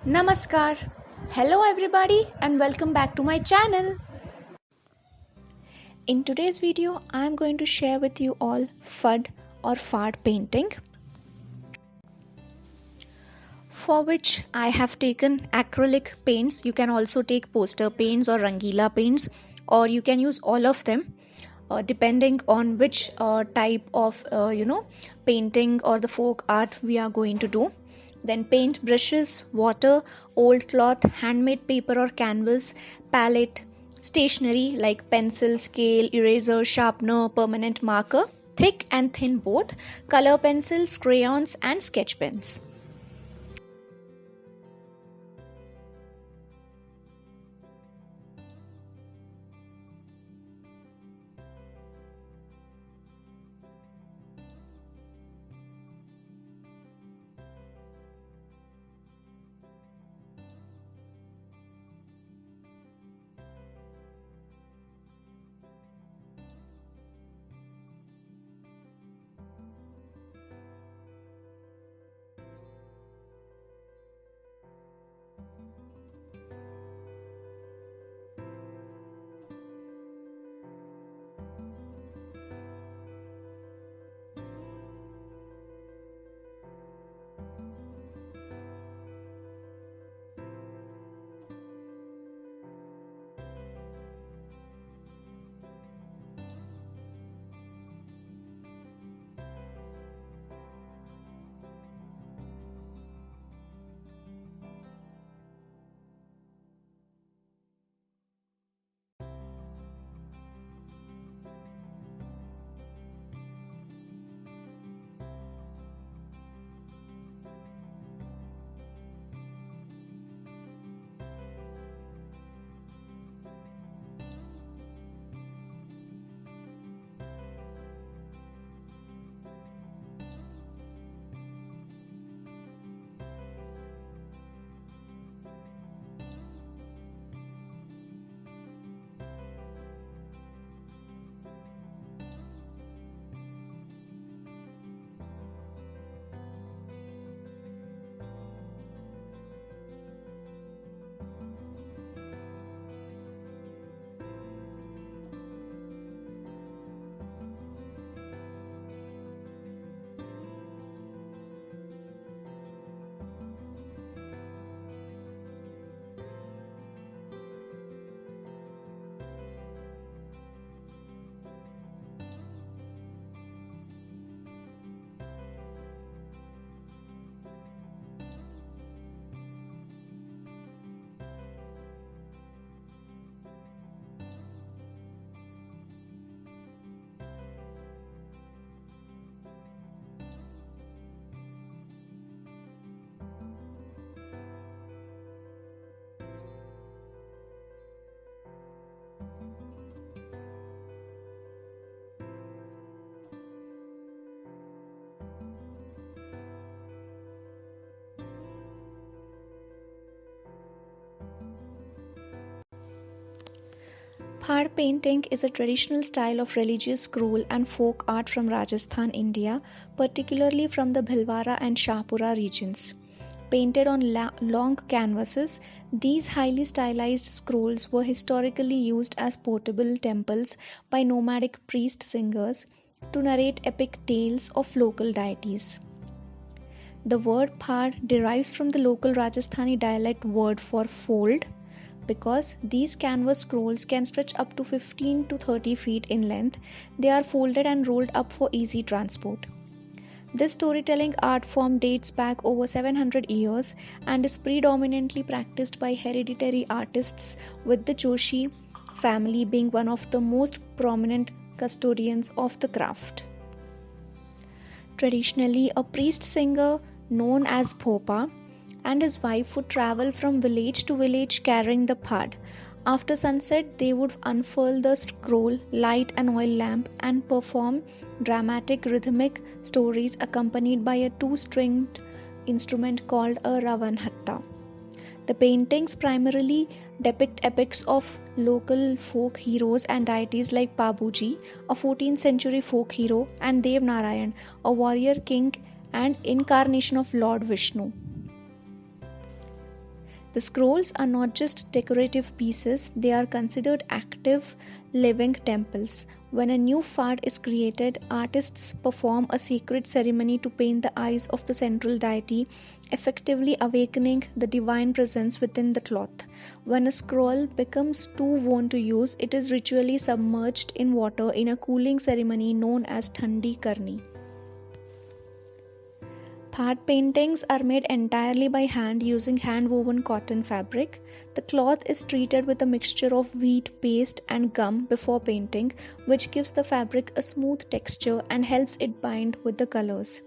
Namaskar. Hello everybody and welcome back to my channel. In today's video, I am going to share with you all FUD or Phad painting, for which I have taken acrylic paints. You can also take poster paints or rangila paints, or you can use all of them depending on which type of painting or the folk art we are going to do. Then paint brushes, water, old cloth, handmade paper or canvas, palette, stationery like pencil, scale, eraser, sharpener, permanent marker, thick and thin both, color pencils, crayons and sketch pens. Phad painting is a traditional style of religious scroll and folk art from Rajasthan, India, particularly from the Bhilwara and Shahpura regions. Painted on long canvases, these highly stylized scrolls were historically used as portable temples by nomadic priest singers to narrate epic tales of local deities. The word phad derives from the local Rajasthani dialect word for fold, because these canvas scrolls can stretch up to 15 to 30 feet in length. They are folded and rolled up for easy transport. This storytelling art form dates back over 700 years and is predominantly practiced by hereditary artists, with the Joshi family being one of the most prominent custodians of the craft. Traditionally, a priest singer known as Bhopa and his wife would travel from village to village carrying the phad. After sunset, they would unfurl the scroll, light an oil lamp, and perform dramatic rhythmic stories accompanied by a two-stringed instrument called a ravanhatta. The paintings primarily depict epics of local folk heroes and deities like Babuji, a 14th century folk hero, and Dev Narayan, a warrior king and incarnation of Lord Vishnu. The scrolls are not just decorative pieces, they are considered active, living temples. When a new phad is created, artists perform a sacred ceremony to paint the eyes of the central deity, effectively awakening the divine presence within the cloth. When a scroll becomes too worn to use, it is ritually submerged in water in a cooling ceremony known as Thandi Karni. Phad paintings are made entirely by hand using hand-woven cotton fabric. The cloth is treated with a mixture of wheat paste and gum before painting, which gives the fabric a smooth texture and helps it bind with the colors.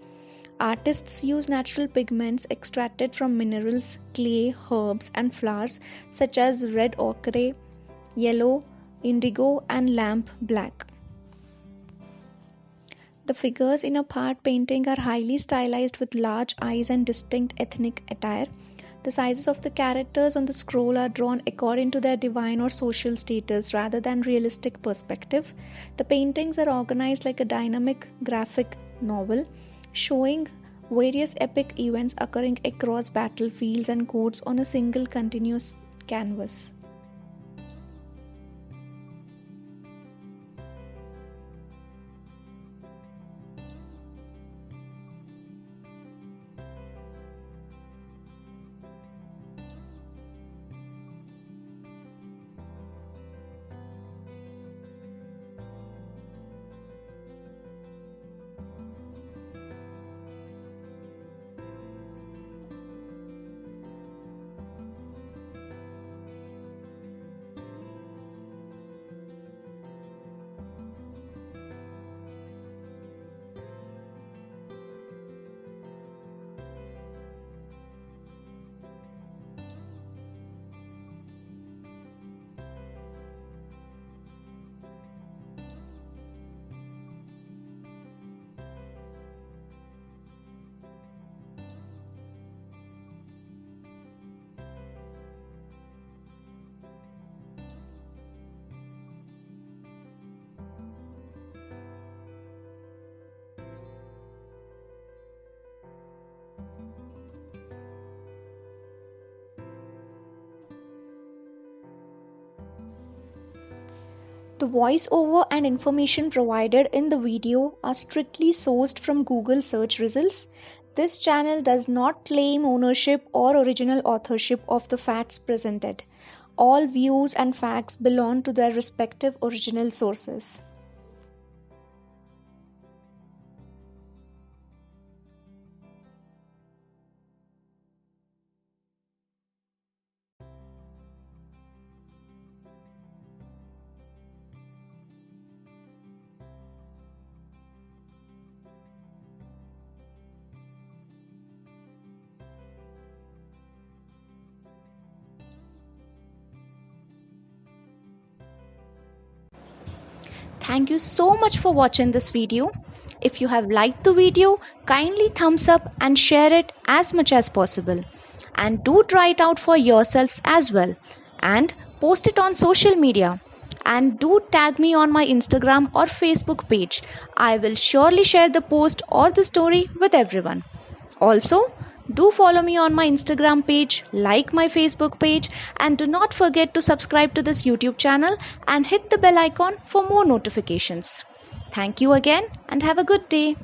Artists use natural pigments extracted from minerals, clay, herbs, and flowers such as red ochre, yellow, indigo, and lamp black. The figures in a phad painting are highly stylized with large eyes and distinct ethnic attire. The sizes of the characters on the scroll are drawn according to their divine or social status rather than realistic perspective. The paintings are organized like a dynamic graphic novel, showing various epic events occurring across battlefields and courts on a single continuous canvas. The voiceover and information provided in the video are strictly sourced from Google search results. This channel does not claim ownership or original authorship of the facts presented. All views and facts belong to their respective original sources. Thank you so much for watching this video. If you have liked the video, kindly thumbs up and share it as much as possible. And do try it out for yourselves as well. And post it on social media. And do tag me on my Instagram or Facebook page. I will surely share the post or the story with everyone. Also, do follow me on my Instagram page, like my Facebook page, and do not forget to subscribe to this YouTube channel and hit the bell icon for more notifications. Thank you again and have a good day.